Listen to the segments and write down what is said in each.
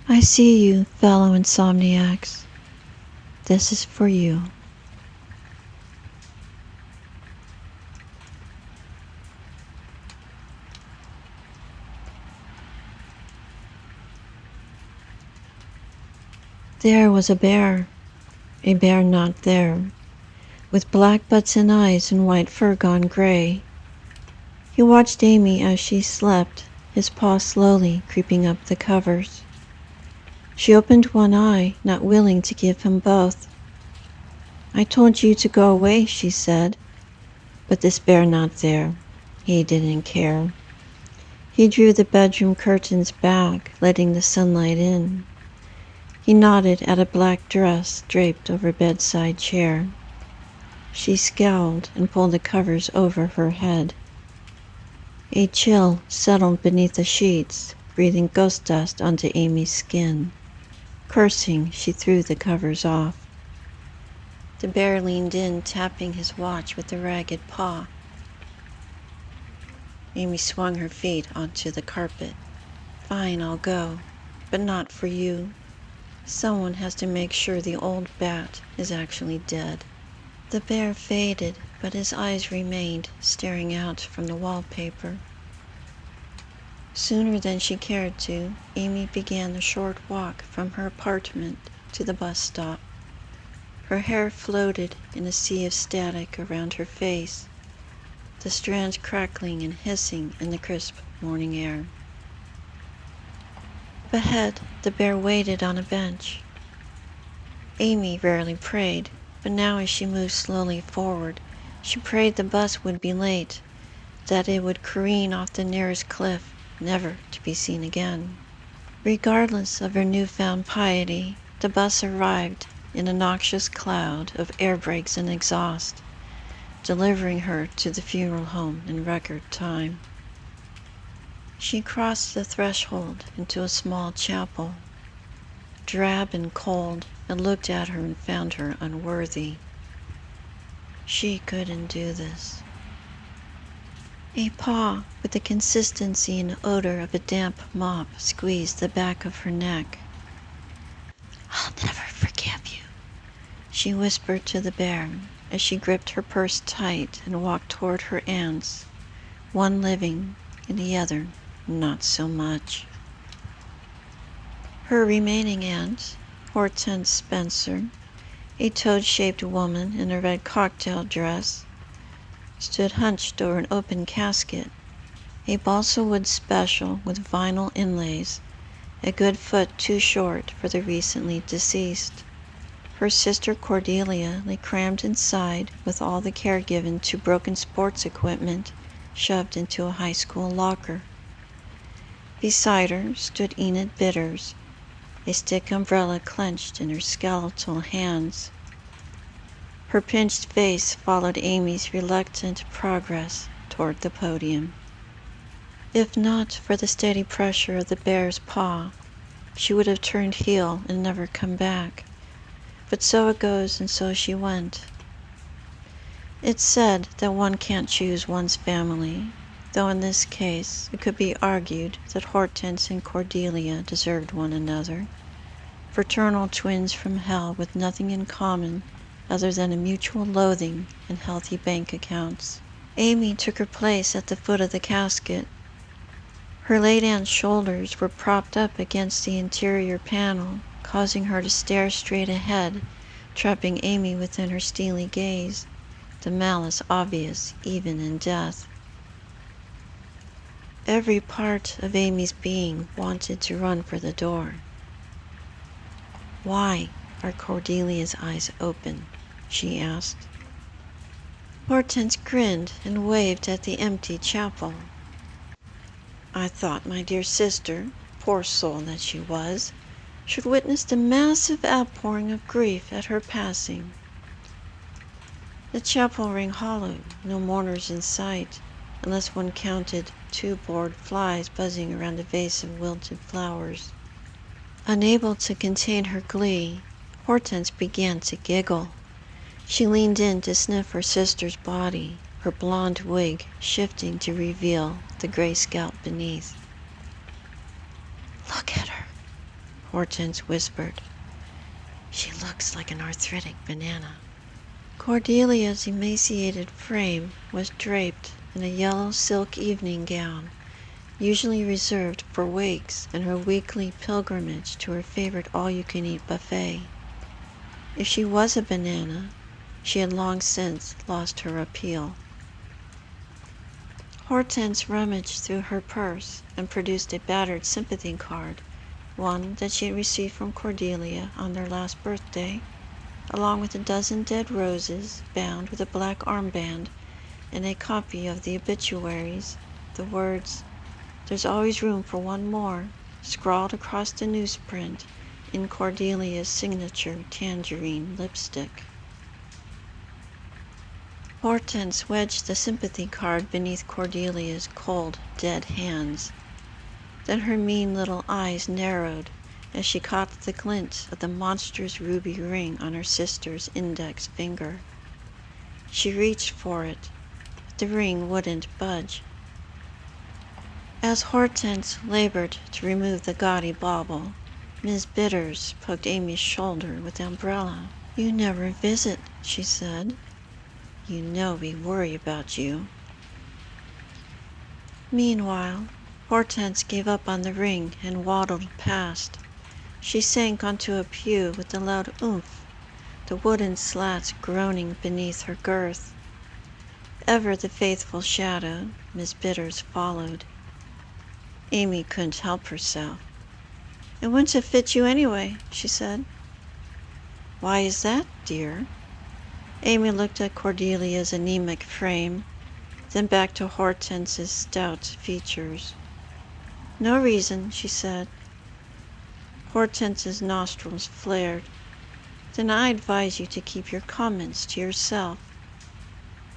I see you, fellow Insomniacs. This is for you. There was a bear not there, with black butts and eyes and white fur gone gray. He watched Amy as she slept, his paw slowly creeping up the covers. She opened one eye, not willing to give him both. I told you to go away, she said, but this bear not there, he didn't care. He drew the bedroom curtains back, letting the sunlight in. He nodded at a black dress draped over a bedside chair. She scowled and pulled the covers over her head. A chill settled beneath the sheets, breathing ghost dust onto Amy's skin. Cursing, she threw the covers off. The bear leaned in, tapping his watch with a ragged paw. Amy swung her feet onto the carpet. Fine, I'll go, but not for you. Someone has to make sure the old bat is actually dead. The bear faded, but his eyes remained, staring out from the wallpaper. Sooner than she cared to, Amy began the short walk from her apartment to the bus stop. Her hair floated in a sea of static around her face, the strands crackling and hissing in the crisp morning air. Up ahead, the bear waited on a bench. Amy rarely prayed, but now as she moved slowly forward, she prayed the bus would be late, that it would careen off the nearest cliff, never to be seen again. Regardless of her newfound piety, the bus arrived in a noxious cloud of air brakes and exhaust, delivering her to the funeral home in record time. She crossed the threshold into a small chapel. Drab and cold, it looked at her and found her unworthy. She couldn't do this. A paw with the consistency and odor of a damp mop squeezed the back of her neck. "I'll never forgive you," she whispered to the bear as she gripped her purse tight and walked toward her aunts, one living and the other not so much. Her remaining aunt, Hortense Spencer, a toad-shaped woman in a red cocktail dress, stood hunched over an open casket, a balsa wood special with vinyl inlays, a good foot too short for the recently deceased. Her sister Cordelia lay crammed inside with all the care given to broken sports equipment shoved into a high school locker. Beside her stood Enid Bitters, a stick umbrella clenched in her skeletal hands. Her pinched face followed Amy's reluctant progress toward the podium. If not for the steady pressure of the bear's paw, she would have turned heel and never come back. But so it goes, and so she went. It's said that one can't choose one's family, though in this case it could be argued that Hortense and Cordelia deserved one another, fraternal twins from hell with nothing in common other than a mutual loathing and healthy bank accounts. Amy took her place at the foot of the casket. Her late aunt's shoulders were propped up against the interior panel, causing her to stare straight ahead, trapping Amy within her steely gaze, the malice obvious even in death. Every part of Amy's being wanted to run for the door. "Why are Cordelia's eyes open?" she asked. Hortense grinned and waved at the empty chapel. "I thought my dear sister, poor soul that she was, should witness the massive outpouring of grief at her passing." The chapel rang hollow, no mourners in sight, unless one counted 2 bored flies buzzing around a vase of wilted flowers. Unable to contain her glee, Hortense began to giggle. She leaned in to sniff her sister's body, her blonde wig shifting to reveal the gray scalp beneath. "Look at her," Hortense whispered. "She looks like an arthritic banana." Cordelia's emaciated frame was draped in a yellow silk evening gown, usually reserved for wakes and her weekly pilgrimage to her favorite all-you-can-eat buffet. If she was a banana, she had long since lost her appeal. Hortense rummaged through her purse and produced a battered sympathy card, one that she had received from Cordelia on their last birthday, along with a dozen dead roses bound with a black armband and a copy of the obituaries, the words, "There's always room for one more," scrawled across the newsprint in Cordelia's signature tangerine lipstick. Hortense wedged the sympathy card beneath Cordelia's cold, dead hands. Then her mean little eyes narrowed as she caught the glint of the monstrous ruby ring on her sister's index finger. She reached for it, but the ring wouldn't budge. As Hortense labored to remove the gaudy bauble, Miss Bitters poked Amy's shoulder with the umbrella. "You never visit," she said. "You know we worry about you." Meanwhile, Hortense gave up on the ring and waddled past. She sank onto a pew with a loud oomph, the wooden slats groaning beneath her girth. Ever the faithful shadow, Miss Bitters followed. Amy couldn't help herself. "It wouldn't have fit you anyway," she said. "Why is that, dear?" Amy looked at Cordelia's anemic frame, then back to Hortense's stout features. "No reason," she said. Hortense's nostrils flared. "Then I advise you to keep your comments to yourself."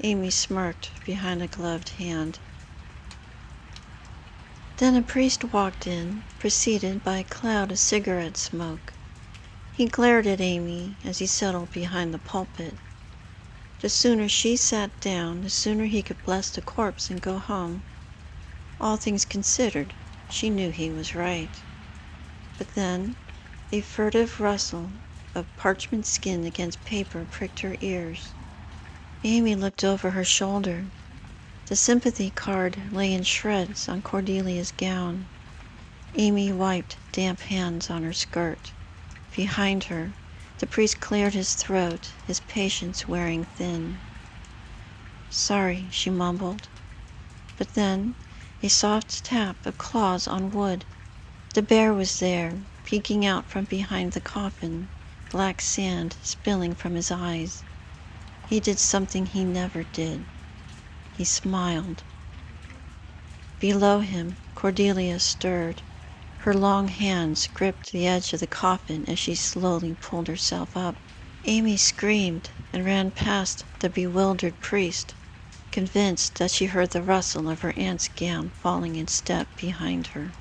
Amy smirked behind a gloved hand. Then a priest walked in, preceded by a cloud of cigarette smoke. He glared at Amy as he settled behind the pulpit. The sooner she sat down, the sooner he could bless the corpse and go home. All things considered, she knew he was right. But then a furtive rustle of parchment skin against paper pricked her ears. Amy looked over her shoulder. The sympathy card lay in shreds on Cordelia's gown. Amy wiped damp hands on her skirt. Behind her, the priest cleared his throat, his patience wearing thin. "Sorry," she mumbled. But then a soft tap of claws on wood. The bear was there, peeking out from behind the coffin, black sand spilling from his eyes. He did something he never did. He smiled. Below him, Cordelia stirred. Her long hands gripped the edge of the coffin as she slowly pulled herself up. Amy screamed and ran past the bewildered priest, convinced that she heard the rustle of her aunt's gown falling in step behind her.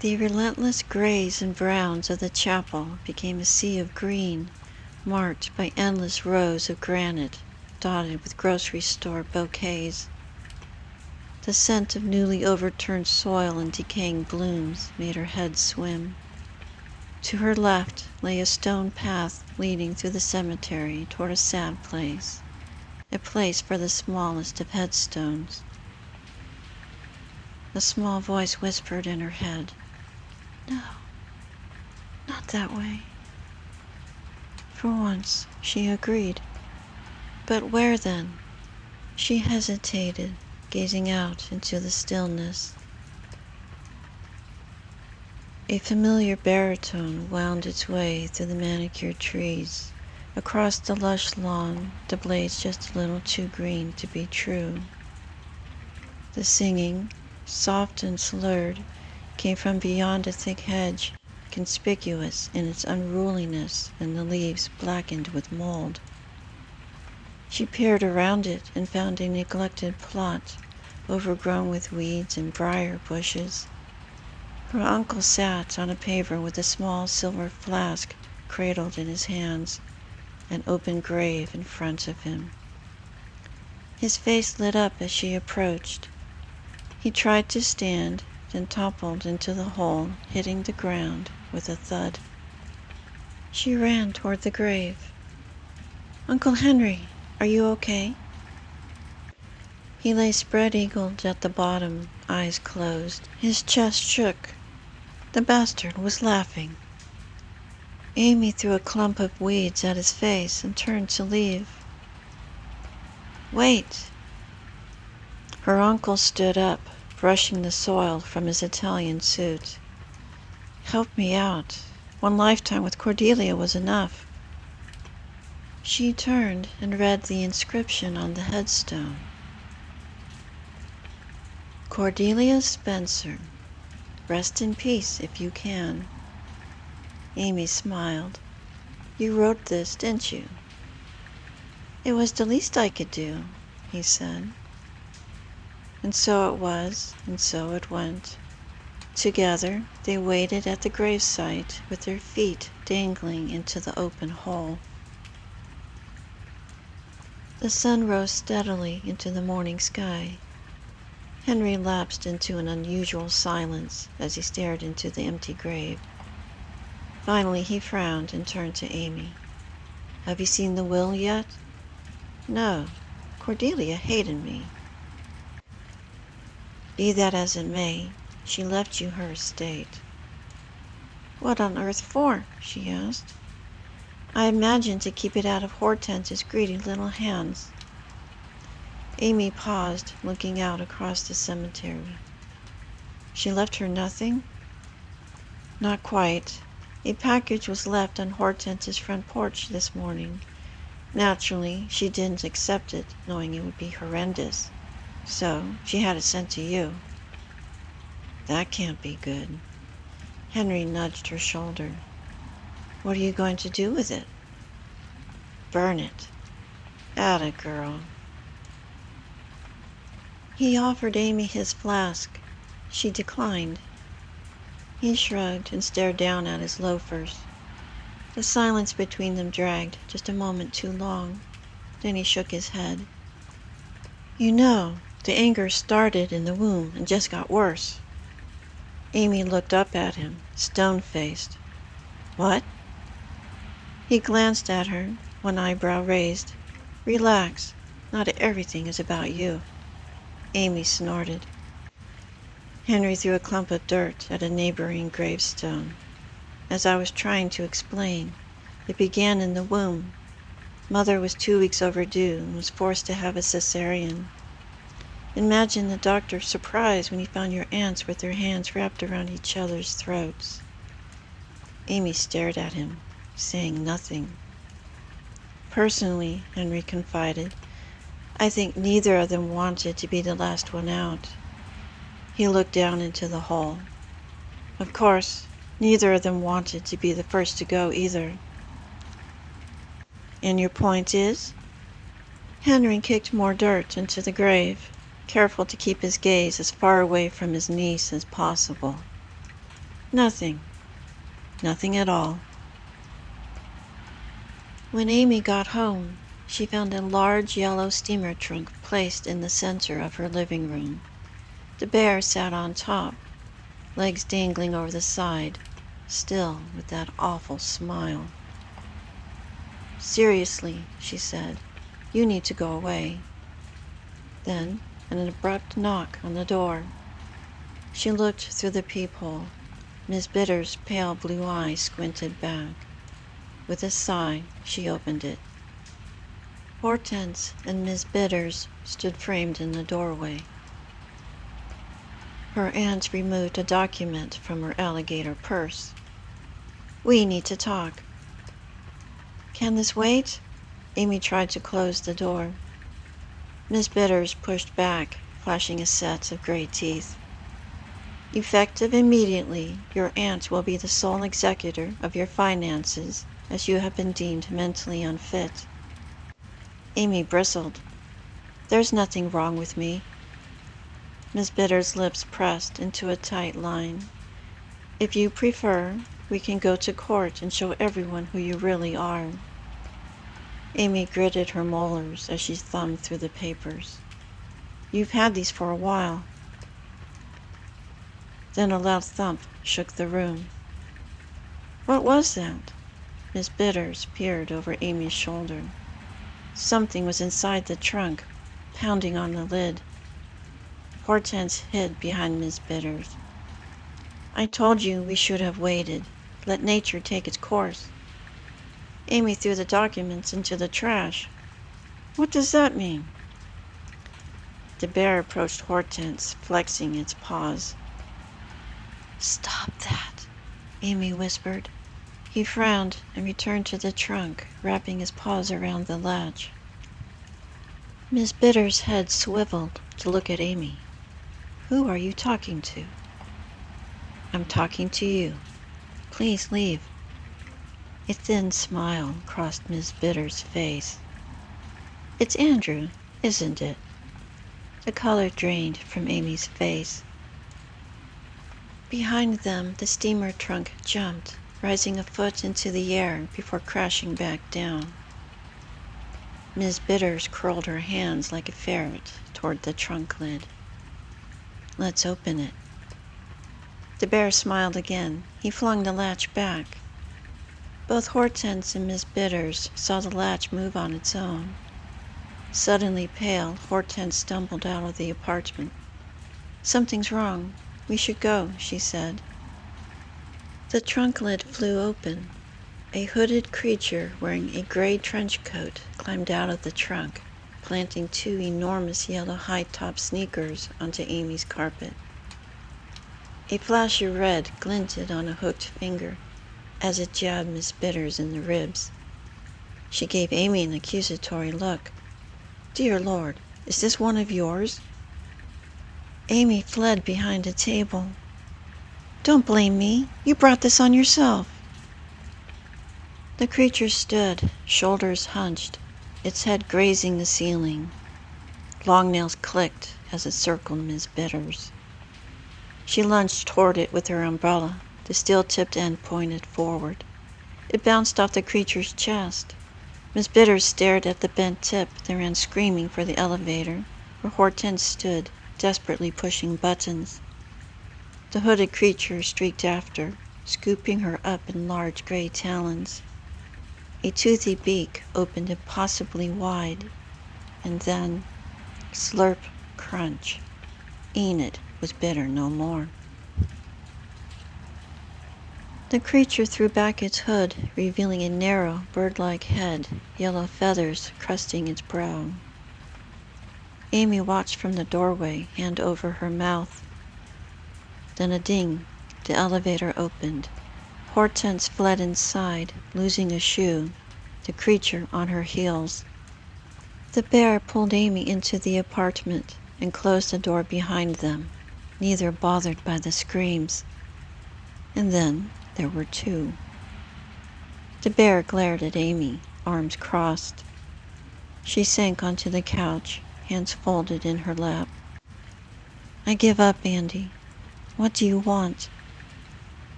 The relentless grays and browns of the chapel became a sea of green, marked by endless rows of granite, dotted with grocery store bouquets. The scent of newly overturned soil and decaying blooms made her head swim. To her left lay a stone path leading through the cemetery toward a sad place, a place for the smallest of headstones. A small voice whispered in her head, "No, not that way." For once, she agreed. But where then? She hesitated, gazing out into the stillness. A familiar baritone wound its way through the manicured trees, across the lush lawn, the blades just a little too green to be true. The singing, soft and slurred, came from beyond a thick hedge, conspicuous in its unruliness and the leaves blackened with mold. She peered around it and found a neglected plot, overgrown with weeds and briar bushes. Her uncle sat on a paver with a small silver flask cradled in his hands, an open grave in front of him. His face lit up as she approached. He tried to stand, then toppled into the hole, hitting the ground with a thud. She ran toward the grave. "Uncle Henry, are you okay?" He lay spread-eagled at the bottom, eyes closed. His chest shook. The bastard was laughing. Amy threw a clump of weeds at his face and turned to leave. "Wait!" Her uncle stood up, brushing the soil from his Italian suit. "Help me out. One lifetime with Cordelia was enough." She turned and read the inscription on the headstone. "Cordelia Spencer. Rest in peace if you can." Amy smiled. "You wrote this, didn't you?" "It was the least I could do," he said. And so it was, and so it went. Together they waited at the gravesite with their feet dangling into the open hole. The sun rose steadily into the morning sky. Henry lapsed into an unusual silence as he stared into the empty grave. Finally he frowned and turned to Amy. "Have you seen the will yet?" "No. Cordelia hated me." "Be that as it may, she left you her estate." "What on earth for?" she asked. "I imagine to keep it out of Hortense's greedy little hands." Amy paused, looking out across the cemetery. "She left her nothing?" "Not quite. A package was left on Hortense's front porch this morning. Naturally, she didn't accept it, knowing it would be horrendous. So she had it sent to you." "That can't be good." Henry nudged her shoulder. "What are you going to do with it?" "Burn it." "Atta girl." He offered Amy his flask. She declined. He shrugged and stared down at his loafers. The silence between them dragged just a moment too long. Then he shook his head. "You know, the anger started in the womb and just got worse." Amy looked up at him, stone-faced. "What?" He glanced at her, one eyebrow raised. "Relax. Not everything is about you." Amy snorted. Henry threw a clump of dirt at a neighboring gravestone. "As I was trying to explain, it began in the womb. Mother was 2 weeks overdue and was forced to have a cesarean. Imagine the doctor's surprise when he found your aunts with their hands wrapped around each other's throats." Amy stared at him, saying nothing. "Personally," Henry confided, "I think neither of them wanted to be the last one out." He looked down into the hole. "Of course, neither of them wanted to be the first to go either." "And your point is?" Henry kicked more dirt into the grave, careful to keep his gaze as far away from his niece as possible. "Nothing. Nothing at all." When Amy got home, she found a large yellow steamer trunk placed in the center of her living room. The bear sat on top, legs dangling over the side, still with that awful smile. "Seriously," she said, "you need to go away." Then an abrupt knock on the door. She looked through the peephole. Miss Bitter's pale blue eyes squinted back. With a sigh, she opened it. Hortense and Miss Bitters stood framed in the doorway. Her aunt removed a document from her alligator purse. "We need to talk." "Can this wait?" Amy tried to close the door. Miss Bitters pushed back, flashing a set of gray teeth. "Effective immediately, your aunt will be the sole executor of your finances, as you have been deemed mentally unfit." Amy bristled. "There's nothing wrong with me." Miss Bitter's lips pressed into a tight line. "If you prefer, we can go to court and show everyone who you really are." Amy gritted her molars as she thumbed through the papers. "You've had these for a while." Then a loud thump shook the room. What was that? Miss Bitters peered over Amy's shoulder. Something was inside the trunk, pounding on the lid. Hortense hid behind Miss Bitters. I told you we should have waited. Let nature take its course. Amy threw the documents into the trash. What does that mean? The bear approached Hortense, flexing its paws. Stop that, Amy whispered. He frowned and returned to the trunk, wrapping his paws around the latch. Miss Bitters' head swiveled to look at Amy. Who are you talking to? I'm talking to you. Please leave. A thin smile crossed Miss Bitters' face. It's Andrew, isn't it? The color drained from Amy's face. Behind them, the steamer trunk jumped, rising a foot into the air before crashing back down. Miss Bitters curled her hands like a ferret toward the trunk lid. Let's open it. The bear smiled again. He flung the latch back. Both Hortense and Miss Bitters saw the latch move on its own. Suddenly pale, Hortense stumbled out of the apartment. Something's wrong. We should go, she said. The trunk lid flew open. A hooded creature wearing a gray trench coat climbed out of the trunk, planting 2 enormous yellow high-top sneakers onto Amy's carpet. A flash of red glinted on a hooked finger as it jabbed Miss Bitters in the ribs. She gave Amy an accusatory look. Dear Lord, is this one of yours? Amy fled behind a table. Don't blame me. You brought this on yourself. The creature stood, shoulders hunched, its head grazing the ceiling. Long nails clicked as it circled Miss Bitters. She lunged toward it with her umbrella, the steel-tipped end pointed forward. It bounced off the creature's chest. Miss Bitters stared at the bent tip, then ran screaming for the elevator, where Hortense stood, desperately pushing buttons. The hooded creature streaked after, scooping her up in large gray talons. A toothy beak opened impossibly wide, and then, slurp, crunch. Enid was bitter no more. The creature threw back its hood, revealing a narrow, bird-like head, yellow feathers crusting its brow. Amy watched from the doorway, hand over her mouth. Then a ding. The elevator opened. Hortense fled inside, losing a shoe, the creature on her heels. The bear pulled Amy into the apartment and closed the door behind them, neither bothered by the screams. And then there were 2. The bear glared at Amy, arms crossed. She sank onto the couch, hands folded in her lap. I give up, Andy. What do you want?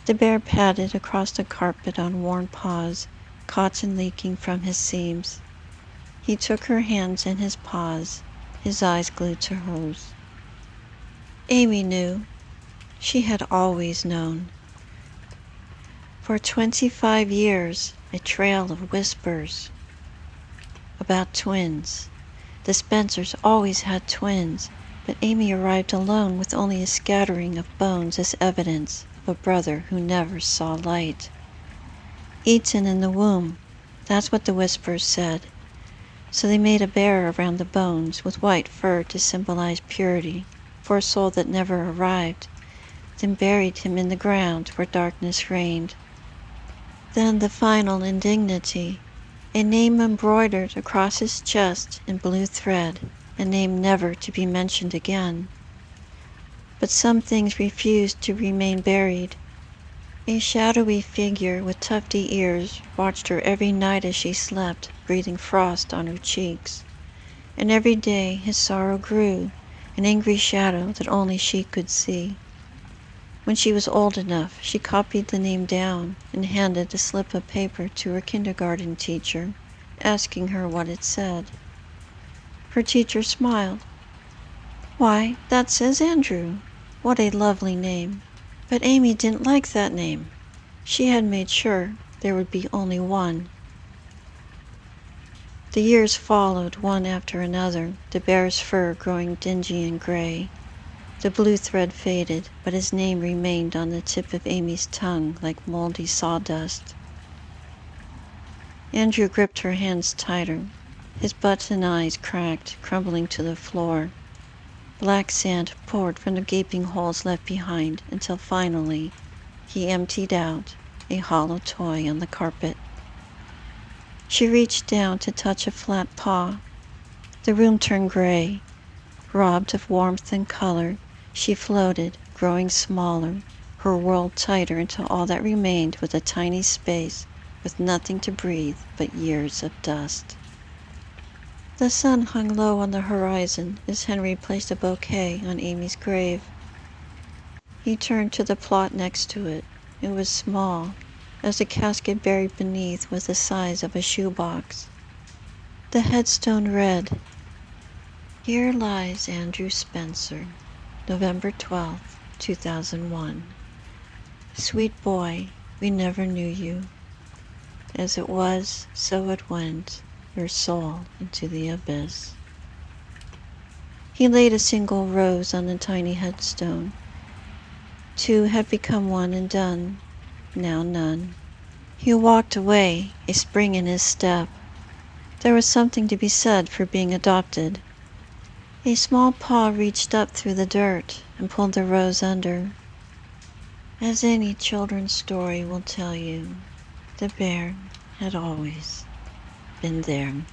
The bear padded across the carpet on worn paws, cotton leaking from his seams. He took her hands in his paws, his eyes glued to hers. Amy knew. She had always known. For 25 years, a trail of whispers about twins. The Spencers always had twins, but Amy arrived alone with only a scattering of bones as evidence of a brother who never saw light. Eaten in the womb, that's what the whispers said. So they made a bear around the bones with white fur to symbolize purity for a soul that never arrived, then buried him in the ground where darkness reigned. Then the final indignity, a name embroidered across his chest in blue thread, a name never to be mentioned again. But some things refused to remain buried. A shadowy figure with tufty ears watched her every night as she slept, breathing frost on her cheeks. And every day his sorrow grew, an angry shadow that only she could see. When she was old enough, she copied the name down and handed a slip of paper to her kindergarten teacher, asking her what it said. Her teacher smiled. Why, that says Andrew. What a lovely name. But Amy didn't like that name. She had made sure there would be only one. The years followed, one after another, the bear's fur growing dingy and gray. The blue thread faded, but his name remained on the tip of Amy's tongue like moldy sawdust. Andrew gripped her hands tighter. His button eyes cracked, crumbling to the floor. Black sand poured from the gaping holes left behind until finally he emptied out a hollow toy on the carpet. She reached down to touch a flat paw. The room turned gray. Robbed of warmth and color, she floated, growing smaller, her world tighter until all that remained was a tiny space with nothing to breathe but years of dust. The sun hung low on the horizon as Henry placed a bouquet on Amy's grave. He turned to the plot next to it. It was small, as the casket buried beneath was the size of a shoebox. The headstone read, "Here lies Andrew Spencer, November 12, 2001. Sweet boy, we never knew you. As it was, so it went, your soul into the abyss." He laid a single rose on the tiny headstone. Two had become one and done, now none. He walked away, a spring in his step. There was something to be said for being adopted. A small paw reached up through the dirt and pulled the rose under. As any children's story will tell you, the bear had always been there.